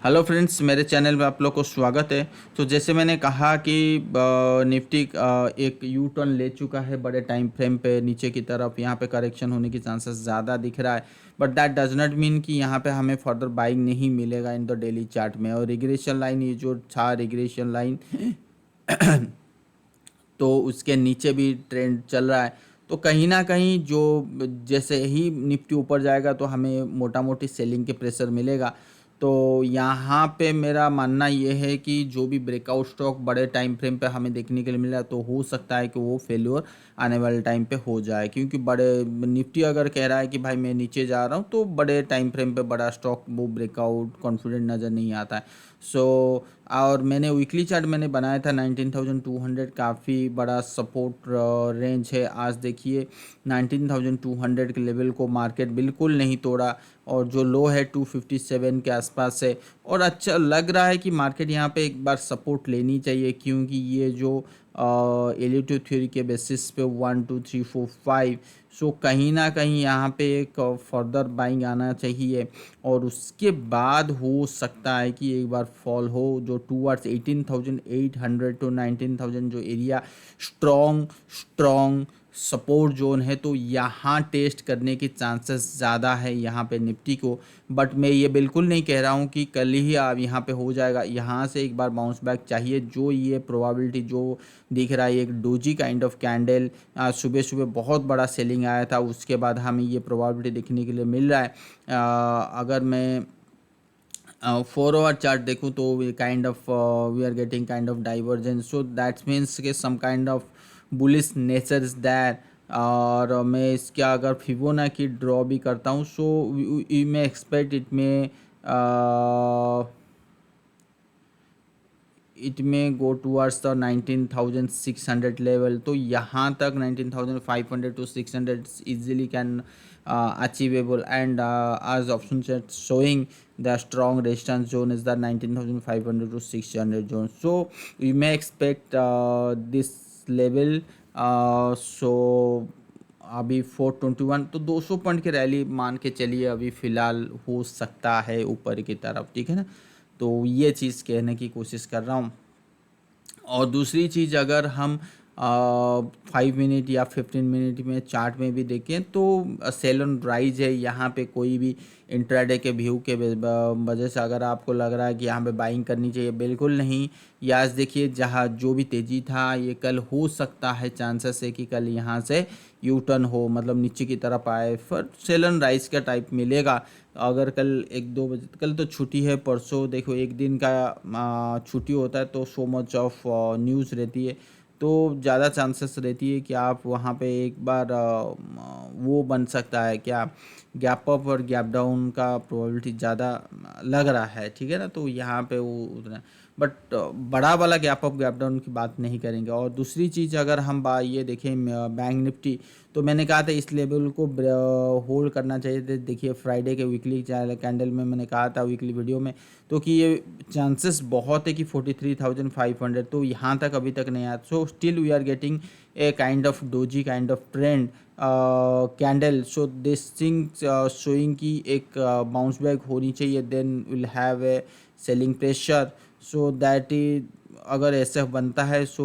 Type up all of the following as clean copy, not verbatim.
Hello friends, मेरे channel में आप लोग को स्वागत है। तो जैसे मैंने कहा कि निफ्टी एक यू टर्न ले चुका है बड़े टाइम फ्रेम पे नीचे की तरफ। यहाँ पे करेक्शन होने की चांसेस ज़्यादा दिख रहा है, but that does not mean कि यहाँ पे हमें फर्दर बाइंग नहीं मिलेगा इन द डेली चार्ट में। और रिग्रेशन लाइन, ये जो था रिग्रेशन लाइन तो उसके नीचे भी ट्रेंड चल रहा है। तो कहीं ना कहीं जो जैसे ही निफ्टी ऊपर जाएगा तो हमें मोटा मोटी सेलिंग के प्रेशर मिलेगा। तो यहाँ पे मेरा मानना ये है कि जो भी ब्रेकआउट स्टॉक बड़े टाइम फ्रेम पे हमें देखने के लिए मिला तो हो सकता है कि वो फेल्योर आने वाले टाइम पे हो जाए, क्योंकि बड़े निफ्टी अगर कह रहा है कि भाई मैं नीचे जा रहा हूँ तो बड़े टाइम फ्रेम पे बड़ा स्टॉक वो ब्रेकआउट कॉन्फिडेंट नज़र नहीं आता है। सो और मैंने वीकली चार्ट मैंने बनाया था 19,200, काफ़ी बड़ा सपोर्ट रेंज है। आज देखिए 19,200 के लेवल को मार्केट बिल्कुल नहीं तोड़ा, और जो लो है 257 के आसपास है। और अच्छा लग रहा है कि मार्केट यहाँ पे एक बार सपोर्ट लेनी चाहिए, क्योंकि ये जो एलिटिव थ्योरी के बेसिस पे 1 2 3 4 5, सो कहीं ना कहीं यहाँ पे एक फर्दर बाइंग आना चाहिए। और उसके बाद हो सकता है कि एक बार फॉल हो जो टूवर्ड्स 18,800 टू 19,000 जो area strong strong support zone है, तो यहाँ टेस्ट करने की चांसेस ज़्यादा है यहाँ पे निफ्टी को। बट मैं ये बिल्कुल नहीं कह रहा हूँ कि कल ही आप यहाँ पे हो जाएगा। यहाँ से एक बार बाउंस बैक चाहिए। जो ये प्रोबेबिलिटी जो दिख रहा है, एक डोजी काइंड ऑफ कैंडल, सुबह सुबह बहुत बड़ा सेलिंग आया था, उसके बाद हमें ये प्रोबेबिलिटी देखने के लिए मिल रहा है। अगर मैं 4 आवर चार्ट देखूँ तो kind of we are getting kind of divergence, so that's means के some kind of bullish nature is that. और मैं इसका अगर फिबोना की ड्रॉ भी करता हूँ, so you may expect it में गो टूवर्ड्स द 19,600 लेवल। तो यहाँ तक 19,500 to 600 easily can achievable, and as option set showing the strong resistance zone is the 19,500 to 600 zone. So we may expect this level. So अभी 421 तो 200 point की rally मान के चलिए अभी फ़िलहाल हो सकता है ऊपर की तरफ, ठीक है ना। तो ये चीज़ कहने की कोशिश कर रहा हूँ। और दूसरी चीज़, अगर हम 5 मिनट या 15 मिनट में चार्ट में भी देखें तो सेल ऑन राइज है यहाँ पे। कोई भी इंट्राडे के व्यू के वजह से अगर आपको लग रहा है कि यहाँ पे बाइंग करनी चाहिए, बिल्कुल नहीं। या आज देखिए जहाँ जो भी तेज़ी था, ये कल हो सकता है चांसेस है कि कल यहाँ से यू टर्न हो, मतलब नीचे की तरफ आए, फिर सेल ऑन राइज का टाइप मिलेगा। अगर कल 1 2 बजे, कल तो छुट्टी है, परसों देखो एक दिन का छुट्टी होता है तो सो मच ऑफ न्यूज़ रहती है, तो ज़्यादा चांसेस रहती है कि आप वहाँ पे एक बार वो बन सकता है क्या, गैप अप और गैप डाउन का प्रोबेबिलिटी ज़्यादा लग रहा है, ठीक है ना। तो यहाँ पे वो उतना, बट बड़ा वाला गैप अप गैप डाउन की बात नहीं करेंगे। और दूसरी चीज़, अगर हम ये देखें बैंक निफ्टी, तो मैंने कहा था इस लेवल को होल्ड करना चाहिए थे। देखिए फ्राइडे के वीकली कैंडल में मैंने कहा था वीकली वीडियो में, तो कि ये चांसेस बहुत है कि 43,500, तो यहाँ तक अभी तक नहीं आया। So still we are getting a kind of doji kind of trend candle. So this thing showing कि एक बाउंस बैक होनी चाहिए, then will have a selling pressure. So that is, अगर ऐसा बनता है सो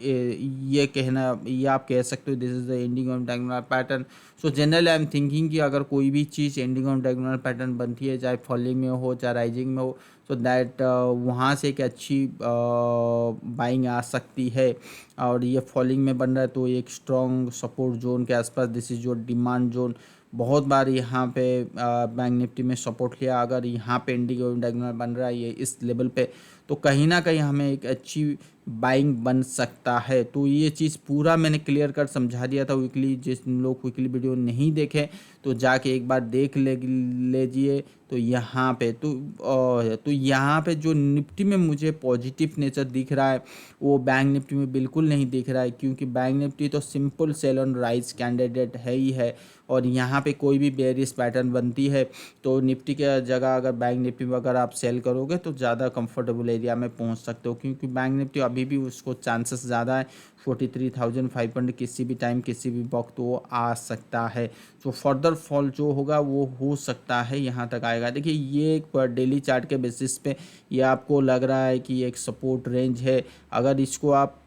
ये कहना, ये आप कह सकते हो this is the ending of diagonal pattern. So generally I am thinking कि अगर कोई भी चीज़ एंडिंग ऑफ डायगोनल पैटर्न बनती है, चाहे फॉलिंग में हो चाहे राइजिंग में हो, सो दैट वहाँ से एक अच्छी बाइंग आ सकती है। और ये फॉलिंग में बन रहा है तो एक स्ट्रॉन्ग सपोर्ट जोन के आसपास, this is your demand zone. बहुत बार यहाँ पे बैंक निफ्टी में सपोर्ट लिया, अगर यहाँ पे एंडिंग डायगोनल बन रहा है ये इस लेवल पे, तो कहीं ना कहीं हमें एक अच्छी बाइंग बन सकता है। तो ये चीज़ पूरा मैंने क्लियर कर समझा दिया था वीकली। जिस लोग वीकली वीडियो नहीं देखे तो जाके एक बार देख लीजिए। तो यहाँ पे तो यहाँ पे जो निफ्टी में मुझे पॉजिटिव नेचर दिख रहा है वो बैंक निफ्टी में बिल्कुल नहीं दिख रहा है, क्योंकि बैंक निफ्टी तो simple sell on rise candidate है ही है। और यहाँ पे कोई भी बेयरिश पैटर्न बनती है तो निफ्टी के जगह अगर बैंक निफ्टी में अगर आप सेल करोगे तो ज़्यादा कंफर्टेबल एरिया में पहुंच सकते हो, क्योंकि बैंक निफ्टी अभी भी उसको चांसेस ज़्यादा है 43,500 किसी भी टाइम किसी भी वक्त वो आ सकता है। तो फर्दर फॉल जो होगा वो हो सकता है यहाँ तक आएगा। देखिए ये एक डेली चार्ट के बेसिस पे ये आपको लग रहा है कि एक सपोर्ट रेंज है। अगर इसको आप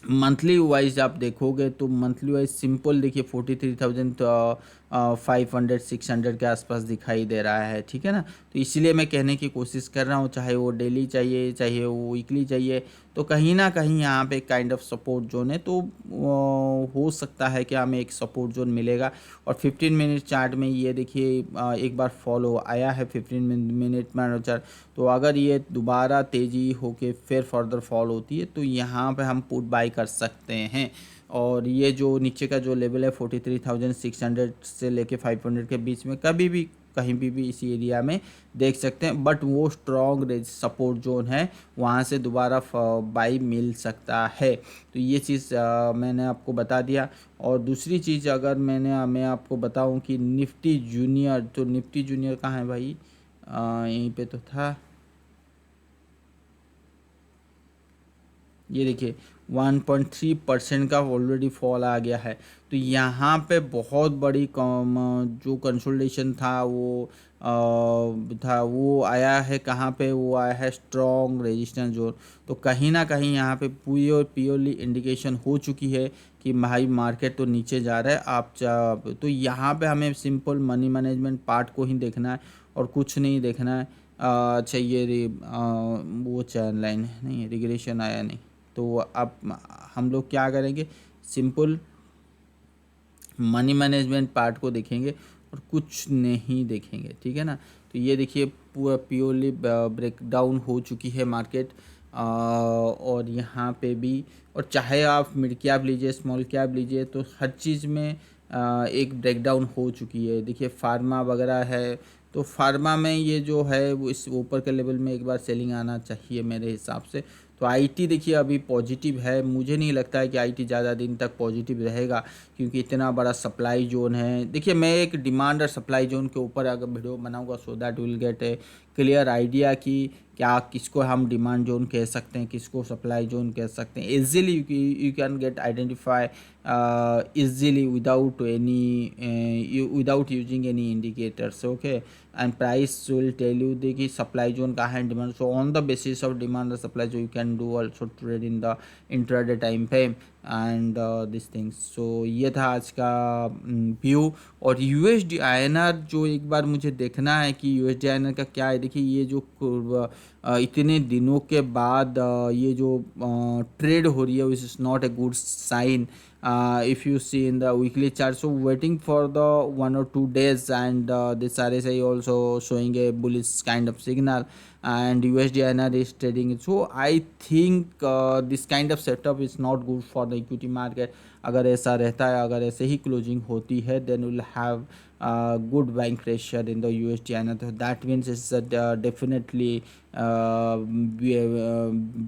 मंथली वाइज आप देखोगे तो मंथली वाइज सिंपल देखिए 43,500 600 के आसपास दिखाई दे रहा है, ठीक है ना। तो इसीलिए मैं कहने की कोशिश कर रहा हूँ, चाहे वो डेली चाहिए चाहे वो वीकली चाहिए, तो कहीं ना कहीं यहाँ पे काइंड ऑफ सपोर्ट जोन है। तो हो सकता है कि हमें एक सपोर्ट जोन मिलेगा। और 15 मिनट चार्ट में ये देखिए एक बार फॉलो आया है 15 मिनट में चार्ट। तो अगर ये दोबारा तेज़ी होके फिर फर्दर फॉल होती है तो यहाँ पे हम पुट बाई कर सकते हैं। और ये जो नीचे का जो लेवल है 43,600 से लेके 500 के बीच में कभी भी कहीं भी इसी एरिया में देख सकते हैं, बट वो स्ट्रॉन्ग सपोर्ट जोन है, वहाँ से दोबारा बाई मिल सकता है। तो ये चीज़ मैंने आपको बता दिया। और दूसरी चीज़ अगर मैं आपको बताऊं कि निफ्टी जूनियर, तो निफ्टी जूनियर कहाँ है भाई, यहीं पे तो था, ये देखिए 1.3% का ऑलरेडी फॉल आ गया है। तो यहाँ पे बहुत बड़ी जो कंसोलिडेशन था वो वो आया है कहाँ पे, वो आया है स्ट्रॉन्ग रेजिस्टेंस जोन। तो कहीं ना कहीं यहाँ पे प्योरली इंडिकेशन हो चुकी है कि भाई मार्केट तो नीचे जा रहा है। तो यहाँ पे हमें सिंपल मनी मैनेजमेंट पार्ट को ही देखना है और कुछ नहीं देखना है। अच्छा ये वो चैन लाइन नहीं, रिग्रेशन आया नहीं, तो अब हम लोग क्या करेंगे, सिंपल मनी मैनेजमेंट पार्ट को देखेंगे और कुछ नहीं देखेंगे, ठीक है ना। तो ये देखिए पूरा प्योरली ब्रेक डाउन हो चुकी है मार्केट। और यहाँ पे भी, और चाहे आप मिड कैप लीजिए स्मॉल कैप लीजिए, तो हर चीज़ में एक ब्रेक डाउन हो चुकी है। देखिए फार्मा वगैरह है, तो फार्मा में ये जो है वो इस ऊपर के लेवल में एक बार सेलिंग आना चाहिए मेरे हिसाब से। तो आईटी देखिए अभी पॉजिटिव है, मुझे नहीं लगता है कि आईटी ज़्यादा दिन तक पॉजिटिव रहेगा, क्योंकि इतना बड़ा सप्लाई जोन है। देखिए मैं एक डिमांड और सप्लाई जोन के ऊपर अगर वीडियो बनाऊंगा so that will get A clear idea कि क्या किसको हम डिमांड जोन कह सकते हैं, किसको सप्लाई जोन कह सकते हैं। Easily you can get identify easily without without using any indicators, okay। And price will tell you the supply zone कहाँ है, demand, so on the basis of demand and supply so you can do also trade in the intraday time frame and these things। so ये था आज का view. और USD INR जो एक बार मुझे देखना है कि यूएसडी आईएनआर का क्या है। देखिए ये जो इतने दिनों के बाद ये जो ट्रेड हो रही है which is not a good sign. If you see in the weekly chart, so waiting for the 1 or 2 days, and this RSI also showing a bullish kind of signal, and USD INR is trading. So I think this kind of setup is not good for the equity market। अगर ऐसा रहता है, अगर ऐसे ही closing होती है, then we'll have good buying pressure in the USD INR। तो that means it's definitely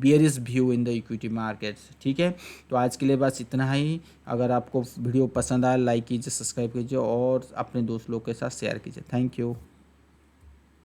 bearish view in the equity markets, ठीक है। तो आज के लिए बस इतना ही। अगर आपको वीडियो पसंद आया लाइक कीजिए, सब्सक्राइब कीजिए और अपने दोस्त लोग के साथ शेयर कीजिए। Thank you.